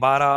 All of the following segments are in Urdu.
12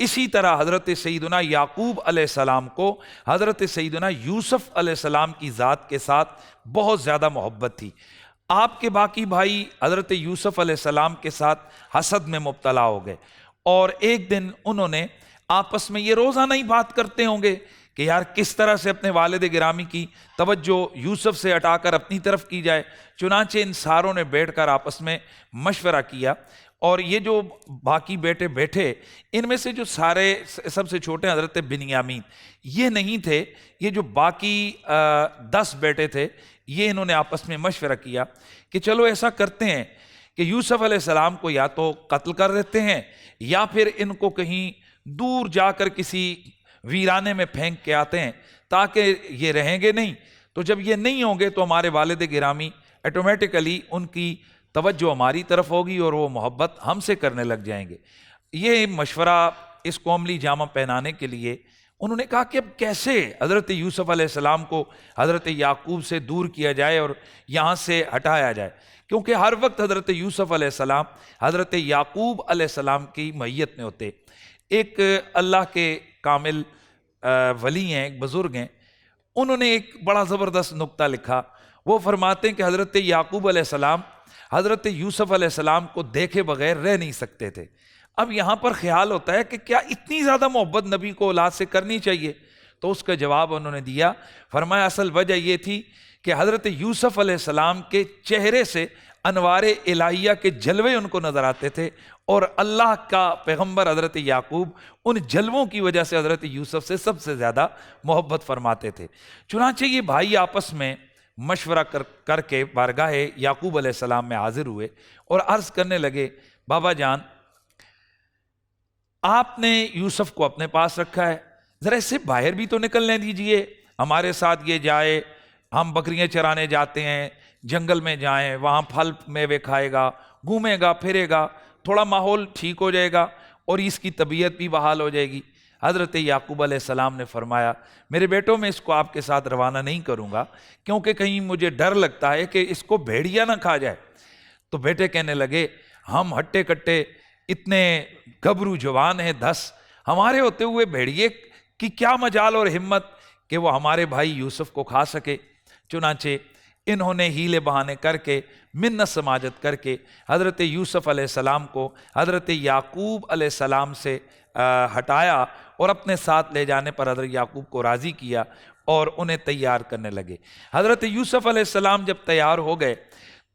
اسی طرح حضرت سیدنا یعقوب علیہ السلام کو حضرت سیدنا یوسف علیہ السلام کی ذات کے ساتھ بہت زیادہ محبت تھی۔ آپ کے باقی بھائی حضرت یوسف علیہ السلام کے ساتھ حسد میں مبتلا ہو گئے، اور ایک دن انہوں نے آپس میں یہ روزانہ ہی بات کرتے ہوں گے کہ یار کس طرح سے اپنے والد گرامی کی توجہ یوسف سے ہٹا کر اپنی طرف کی جائے۔ چنانچہ ان ساروں نے بیٹھ کر آپس میں مشورہ کیا، اور یہ جو باقی بیٹے بیٹھے، ان میں سے جو سب سے چھوٹے حضرت بنیامین یہ نہیں تھے، یہ جو باقی 10 بیٹے تھے، یہ انہوں نے آپس میں مشورہ کیا کہ چلو ایسا کرتے ہیں کہ یوسف علیہ السلام کو یا تو قتل کر دیتے ہیں، یا پھر ان کو کہیں دور جا کر کسی ویرانے میں پھینک کے آتے ہیں تاکہ یہ رہیں گے نہیں۔ تو جب یہ نہیں ہوں گے تو ہمارے والد گرامی آٹومیٹیکلی ان کی توجہ ہماری طرف ہوگی اور وہ محبت ہم سے کرنے لگ جائیں گے۔ یہ مشورہ اس کو عملی جامہ پہنانے کے لیے انہوں نے کہا کہ اب کیسے حضرت یوسف علیہ السلام کو حضرت یعقوب سے دور کیا جائے اور یہاں سے ہٹایا جائے، کیونکہ ہر وقت حضرت یوسف علیہ السلام حضرت یعقوب علیہ السلام کی معیت میں ہوتے۔ ایک اللہ کے کامل ولی ہیں، ایک بزرگ ہیں، انہوں نے ایک بڑا زبردست نکتہ لکھا۔ وہ فرماتے ہیں کہ حضرت یعقوب علیہ السلام حضرت یوسف علیہ السلام کو دیکھے بغیر رہ نہیں سکتے تھے۔ اب یہاں پر خیال ہوتا ہے کہ کیا اتنی زیادہ محبت نبی کو اولاد سے کرنی چاہیے؟ تو اس کا جواب انہوں نے دیا، فرمایا اصل وجہ یہ تھی کہ حضرت یوسف علیہ السلام کے چہرے سے انوار الہیہ کے جلوے ان کو نظر آتے تھے، اور اللہ کا پیغمبر حضرت یعقوب ان جلووں کی وجہ سے حضرت یوسف سے سب سے زیادہ محبت فرماتے تھے۔ چنانچہ یہ بھائی آپس میں مشورہ کر کے بارگاہ یعقوب علیہ السلام میں حاضر ہوئے اور عرض کرنے لگے، بابا جان آپ نے یوسف کو اپنے پاس رکھا ہے، ذرا اس سے باہر بھی تو نکلنے دیجئے، ہمارے ساتھ یہ جائے، ہم بکریاں چرانے جاتے ہیں، جنگل میں جائیں، وہاں پھل میوے کھائے گا، گھومے گا پھرے گا، تھوڑا ماحول ٹھیک ہو جائے گا اور اس کی طبیعت بھی بحال ہو جائے گی۔ حضرت یعقوب علیہ السلام نے فرمایا، میرے بیٹوں میں اس کو آپ کے ساتھ روانہ نہیں کروں گا، کیونکہ کہیں مجھے ڈر لگتا ہے کہ اس کو بھیڑیا نہ کھا جائے۔ تو بیٹے کہنے لگے، ہم ہٹے کٹے اتنے گبرو جوان ہیں 10، ہمارے ہوتے ہوئے بھیڑیے کی کیا مجال اور ہمت کہ وہ ہمارے بھائی یوسف کو کھا سکے۔ چنانچہ انہوں نے ہیلے بہانے کر کے، منت سماجت کر کے حضرت یوسف علیہ السلام کو حضرت یعقوب علیہ السلام سے ہٹایا اور اپنے ساتھ لے جانے پر حضرت یعقوب کو راضی کیا اور انہیں تیار کرنے لگے۔ حضرت یوسف علیہ السلام جب تیار ہو گئے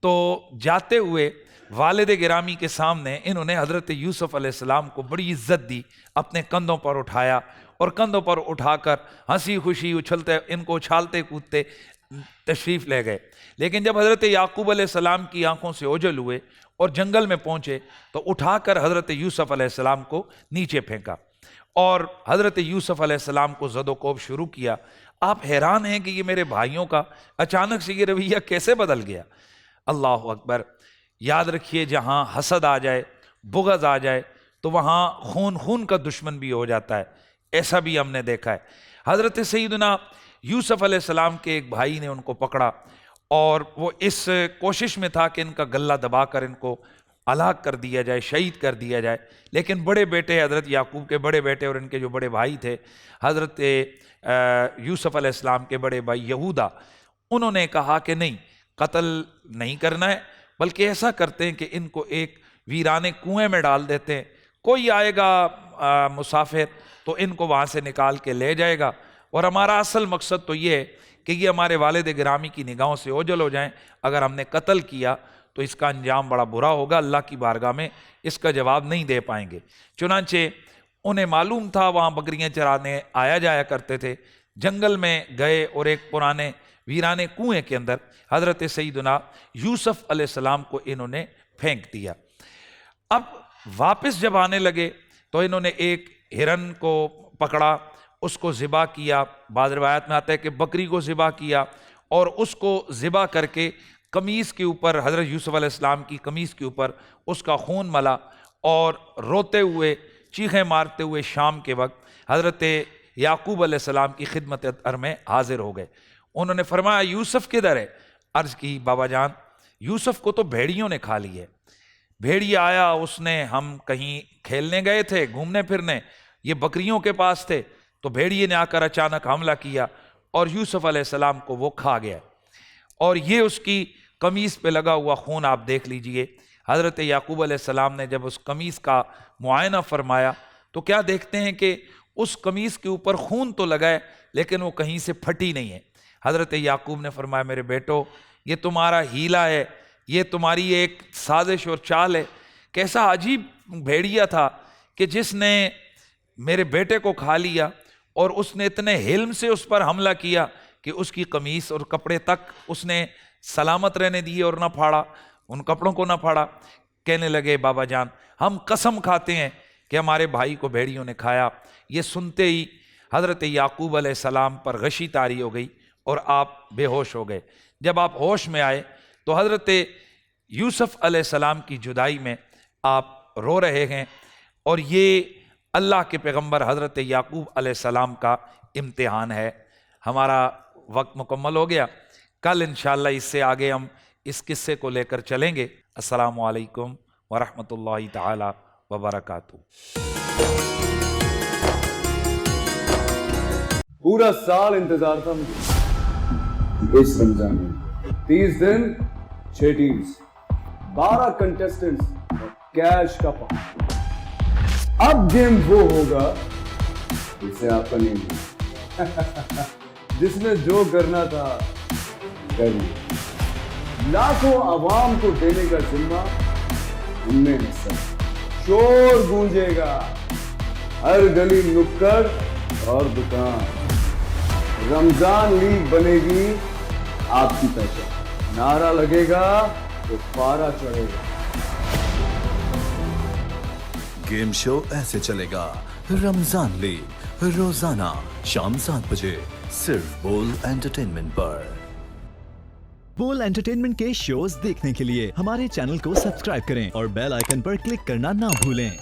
تو جاتے ہوئے والد گرامی کے سامنے انہوں نے حضرت یوسف علیہ السلام کو بڑی عزت دی، اپنے کندھوں پر اٹھایا اور کندھوں پر اٹھا کر ہنسی خوشی اچھلتے ان کو اچھالتے کودتے تشریف لے گئے۔ لیکن جب حضرت یعقوب علیہ السلام کی آنکھوں سے اوجھل ہوئے اور جنگل میں پہنچے تو اٹھا کر حضرت یوسف علیہ السلام کو نیچے پھینکا اور حضرت یوسف علیہ السلام کو زد و کوب شروع کیا۔ آپ حیران ہیں کہ یہ میرے بھائیوں کا اچانک سے یہ رویہ کیسے بدل گیا۔ اللہ اکبر! یاد رکھیے، جہاں حسد آ جائے، بغض آ جائے تو وہاں خون کا دشمن بھی ہو جاتا ہے، ایسا بھی ہم نے دیکھا ہے۔ حضرت سیدنا یوسف علیہ السلام کے ایک بھائی نے ان کو پکڑا اور وہ اس کوشش میں تھا کہ ان کا گلہ دبا کر ان کو ہلاک کر دیا جائے، شہید کر دیا جائے، لیکن بڑے بیٹے حضرت یعقوب کے بڑے بیٹے اور ان کے جو بڑے بھائی تھے حضرت یوسف علیہ السلام کے بڑے بھائی یہودا، انہوں نے کہا کہ نہیں، قتل نہیں کرنا ہے، بلکہ ایسا کرتے ہیں کہ ان کو ایک ویرانے کنویں میں ڈال دیتے ہیں، کوئی آئے گا مسافر تو ان کو وہاں سے نکال کے لے جائے گا، اور ہمارا اصل مقصد تو یہ ہے کہ یہ ہمارے والد گرامی کی نگاہوں سے اوجھل ہو جائیں۔ اگر ہم نے قتل کیا تو اس کا انجام بڑا برا ہوگا، اللہ کی بارگاہ میں اس کا جواب نہیں دے پائیں گے۔ چنانچہ انہیں معلوم تھا وہاں بکریاں چرانے آیا جایا کرتے تھے، جنگل میں گئے اور ایک پرانے ویرانے کنویں کے اندر حضرت سیدنا یوسف علیہ السلام کو انہوں نے پھینک دیا۔ اب واپس جب آنے لگے تو انہوں نے ایک ہرن کو پکڑا، اس کو ذبح کیا، بعض روایت میں آتا ہے کہ بکری کو ذبح کیا، اور اس کو ذبح کر کے قمیص کے اوپر، حضرت یوسف علیہ السلام کی قمیص کے اوپر اس کا خون ملا، اور روتے ہوئے چیخیں مارتے ہوئے شام کے وقت حضرت یعقوب علیہ السلام کی خدمت میں حاضر ہو گئے۔ انہوں نے فرمایا، یوسف کدھر ہے؟ عرض کی، بابا جان یوسف کو تو بھیڑیوں نے کھا لی ہے۔ بھیڑیا آیا، اس نے، ہم کہیں کھیلنے گئے تھے، گھومنے پھرنے، یہ بکریوں کے پاس تھے تو بھیڑیے نے آ کر اچانک حملہ کیا اور یوسف علیہ السلام کو وہ کھا گیا، اور یہ اس کی قمیص پہ لگا ہوا خون آپ دیکھ لیجئے۔ حضرت یعقوب علیہ السلام نے جب اس قمیص کا معائنہ فرمایا تو کیا دیکھتے ہیں کہ اس قمیص کے اوپر خون تو لگا ہے لیکن وہ کہیں سے پھٹی نہیں ہے۔ حضرت یعقوب نے فرمایا میرے بیٹو یہ تمہارا ہیلا ہے، یہ تمہاری ایک سازش اور چال ہے۔ کیسا عجیب بھیڑیا تھا کہ جس نے میرے بیٹے کو کھا لیا اور اس نے اتنے حلم سے اس پر حملہ کیا کہ اس کی قمیص اور کپڑے تک اس نے سلامت رہنے دیے اور نہ پھاڑا، ان کپڑوں کو نہ پھاڑا۔ کہنے لگے بابا جان ہم قسم کھاتے ہیں کہ ہمارے بھائی کو بھیڑیوں نے کھایا۔ یہ سنتے ہی حضرت یعقوب علیہ السلام پر غشی طاری ہو گئی اور آپ بے ہوش ہو گئے۔ جب آپ ہوش میں آئے تو حضرت یوسف علیہ السلام کی جدائی میں آپ رو رہے ہیں، اور یہ اللہ کے پیغمبر حضرت یعقوب علیہ السلام کا امتحان ہے۔ ہمارا وقت مکمل ہو گیا، کل انشاءاللہ اس سے آگے ہم اس قصے کو لے کر چلیں گے۔ السلام علیکم ورحمۃ اللہ تعالی وبرکاتہ۔ پورا سال انتظار تھا مجھے اس رمضان میں، 30 دن 6 ٹیمز، 12 کنٹیسٹنٹس اور کیش کا پاؤں۔ اب گیم وہ ہوگا جسے آپ کا نہیں ہے، جس نے جو کرنا تھا کر لیا۔ لاکھوں عوام کو دینے کا ذمہ ہم نے حصہ، شور گونجے گا ہر گلی نکڑ اور دکان، رمضان لیگ بنے گی آپ کی پہچان، نعرہ لگے گا تو پارا چڑھے گا۔ گیم شو ایسے چلے گا، رمضان لیگ روزانہ شام 7 بجے صرف بول انٹرٹینمنٹ پر۔ بول انٹرٹینمنٹ کے شوز دیکھنے کے لیے ہمارے چینل کو سبسکرائب کریں اور بیل آئیکن پر کلک کرنا نہ بھولیں۔